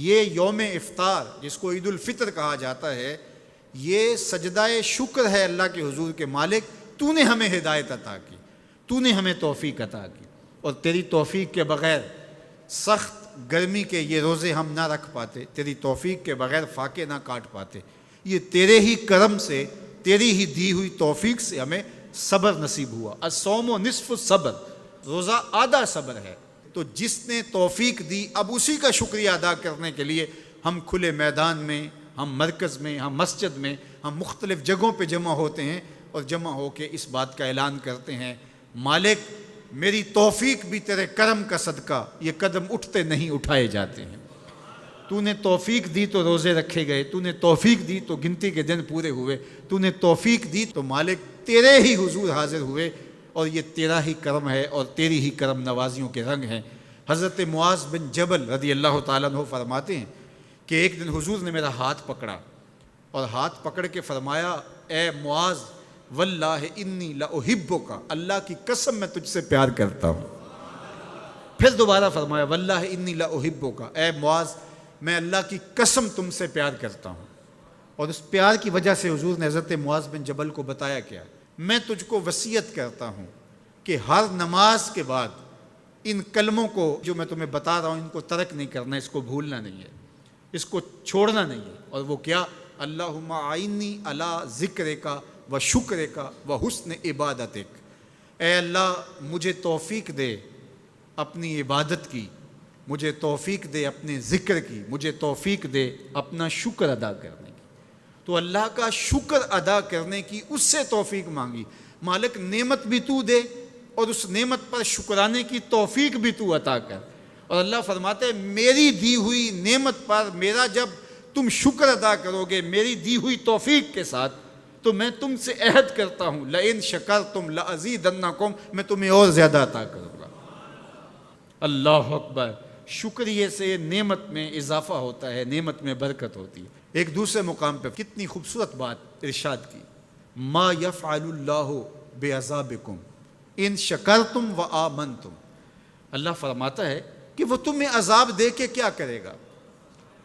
یہ یوم افطار جس کو عید الفطر کہا جاتا ہے، یہ سجدہ شکر ہے اللہ کے حضور کے مالک تو نے ہمیں ہدایت عطا کی، تو نے ہمیں توفیق عطا کی، اور تیری توفیق کے بغیر سخت گرمی کے یہ روزے ہم نہ رکھ پاتے، تیری توفیق کے بغیر فاقے نہ کاٹ پاتے، یہ تیرے ہی کرم سے، تیری ہی دی ہوئی توفیق سے ہمیں صبر نصیب ہوا۔ الصوم نصف الصبر، روزہ آدھا صبر ہے۔ تو جس نے توفیق دی، اب اسی کا شکریہ ادا کرنے کے لیے ہم کھلے میدان میں، ہم مرکز میں، ہم مسجد میں، ہم مختلف جگہوں پہ جمع ہوتے ہیں اور جمع ہو کے اس بات کا اعلان کرتے ہیں، مالک میری توفیق بھی تیرے کرم کا صدقہ، یہ قدم اٹھتے نہیں اٹھائے جاتے ہیں۔ تو نے توفیق دی تو روزے رکھے گئے، تو نے توفیق دی تو گنتی کے دن پورے ہوئے، تو نے توفیق دی تو مالک تیرے ہی حضور حاضر ہوئے، اور یہ تیرا ہی کرم ہے اور تیری ہی کرم نوازیوں کے رنگ ہیں۔ حضرت معاذ بن جبل رضی اللہ تعالیٰ عنہ فرماتے ہیں کہ ایک دن حضور نے میرا ہاتھ پکڑا اور ہاتھ پکڑ کے فرمایا، اے معاذ واللہ انی لاحبک، اللہ کی قسم میں تجھ سے پیار کرتا ہوں۔ پھر دوبارہ فرمایا، واللہ انی لاحبک، اے معاذ میں اللہ کی قسم تم سے پیار کرتا ہوں۔ اور اس پیار کی وجہ سے حضور نے حضرت معاذ بن جبل کو بتایا کیا، میں تجھ کو وصیت کرتا ہوں کہ ہر نماز کے بعد ان کلموں کو جو میں تمہیں بتا رہا ہوں ان کو ترک نہیں کرنا، اس کو بھولنا نہیں ہے، اس کو چھوڑنا نہیں ہے۔ اور وہ کیا؟ اللہم اعنی علی ذکرک و شکرک و حسن عبادتک، اے اللہ مجھے توفیق دے اپنی عبادت کی، مجھے توفیق دے اپنے ذکر کی، مجھے توفیق دے اپنا شکر ادا کرنے کی۔ تو اللہ کا شکر ادا کرنے کی اس سے توفیق مانگی، مالک نعمت بھی تو دے اور اس نعمت پر شکرانے کی توفیق بھی تو عطا کر۔ اور اللہ فرماتے ہیں میری دی ہوئی نعمت پر میرا جب تم شکر ادا کرو گے میری دی ہوئی توفیق کے ساتھ، تو میں تم سے عہد کرتا ہوں لئن شکرتم لازیدنکم، میں تمہیں اور زیادہ عطا کروں گا۔ اللہ اکبر، شکریہ سے نعمت میں اضافہ ہوتا ہے، نعمت میں برکت ہوتی ہے۔ ایک دوسرے مقام پہ کتنی خوبصورت بات ارشاد کی، ما یفعل اللہ بعذابکم ان شکرتم و آمنتم، اللہ فرماتا ہے کہ وہ تمہیں عذاب دے کے کیا کرے گا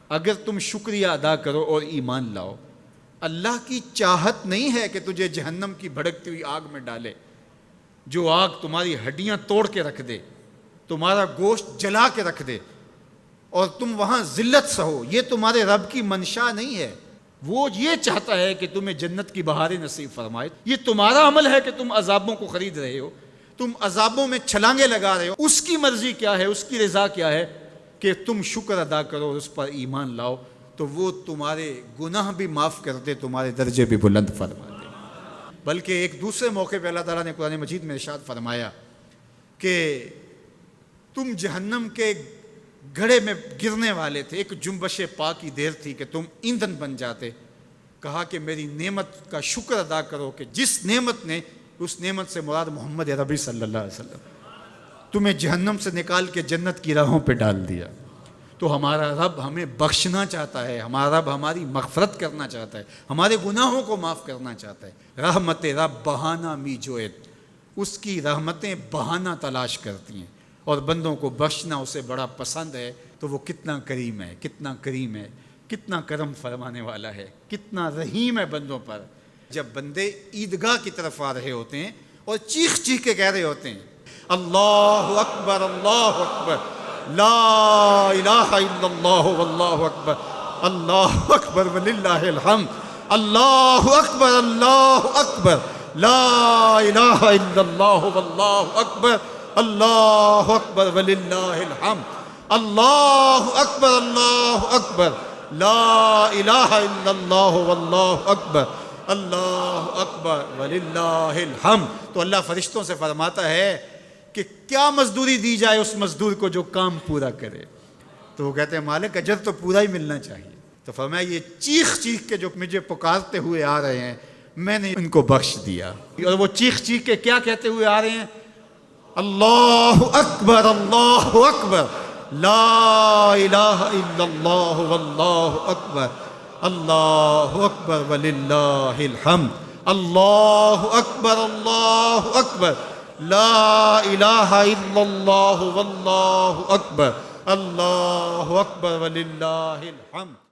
اگر تم شکریہ ادا کرو اور ایمان لاؤ۔ اللہ کی چاہت نہیں ہے کہ تجھے جہنم کی بھڑکتی ہوئی آگ میں ڈالے، جو آگ تمہاری ہڈیاں توڑ کے رکھ دے، تمہارا گوشت جلا کے رکھ دے اور تم وہاں ذلت سہو، یہ تمہارے رب کی منشا نہیں ہے۔ وہ یہ چاہتا ہے کہ تمہیں جنت کی بہاریں نصیب فرمائے۔ یہ تمہارا عمل ہے کہ تم عذابوں کو خرید رہے ہو، تم عذابوں میں چھلانگے لگا رہے ہو۔ اس کی مرضی کیا ہے، اس کی رضا کیا ہے کہ تم شکر ادا کرو اور اس پر ایمان لاؤ، تو وہ تمہارے گناہ بھی معاف کر دے، تمہارے درجے بھی بلند فرما دے۔ بلکہ ایک دوسرے موقع پہ اللہ تعالیٰ نے قرآن مجید میں ارشاد فرمایا کہ تم جہنم کے گھڑے میں گرنے والے تھے، ایک جنبش پا کی دیر تھی کہ تم ایندھن بن جاتے۔ کہا کہ میری نعمت کا شکر ادا کرو کہ جس نعمت نے، اس نعمت سے مراد محمد عربی صلی اللہ علیہ وسلم، تمہیں جہنم سے نکال کے جنت کی راہوں پہ ڈال دیا۔ تو ہمارا رب ہمیں بخشنا چاہتا ہے، ہمارا رب ہماری مغفرت کرنا چاہتا ہے، ہمارے گناہوں کو معاف کرنا چاہتا ہے۔ رحمت رب بہانہ می جوید، اس کی رحمتیں بہانہ تلاش کرتی ہیں اور بندوں کو بخشنا اسے بڑا پسند ہے۔ تو وہ کتنا کریم ہے، کتنا کریم ہے، کتنا کرم فرمانے والا ہے، کتنا رحیم ہے بندوں پر۔ جب بندے عیدگاہ کی طرف آ رہے ہوتے ہیں اور چیخ چیخ کے کہہ رہے ہوتے ہیں اللہ اکبر اللہ اکبر لا الہ الا اللہ واللہ اکبر اللہ اکبر وللہ الحمد اللہ اکبر لا الہ الا اللہ واللہ اکبر اللہ اکبر وللہ الحمد اللہ اکبر لا الہ الا اللہ واللہ اکبر اللہ اکبر وللہ الحمد۔ تو اللہ فرشتوں سے فرماتا ہے کہ کیا مزدوری دی جائے اس مزدور کو جو کام پورا کرے؟ تو وہ کہتے ہیں مالک اجر تو پورا ہی ملنا چاہیے۔ تو فرمایا یہ چیخ چیخ کے جو مجھے پکارتے ہوئے آ رہے ہیں میں نے ان کو بخش دیا۔ اور وہ چیخ چیخ کے کیا کہتے ہوئے آ رہے ہیں؟ اللہ اکبر لا الہ الا اللہ واللہ اکبر اللہ اکبر وللہ الحمد اللہ اکبر لا الہ الا اللہ واللہ اکبر اللہ اکبر وللہ الحمد.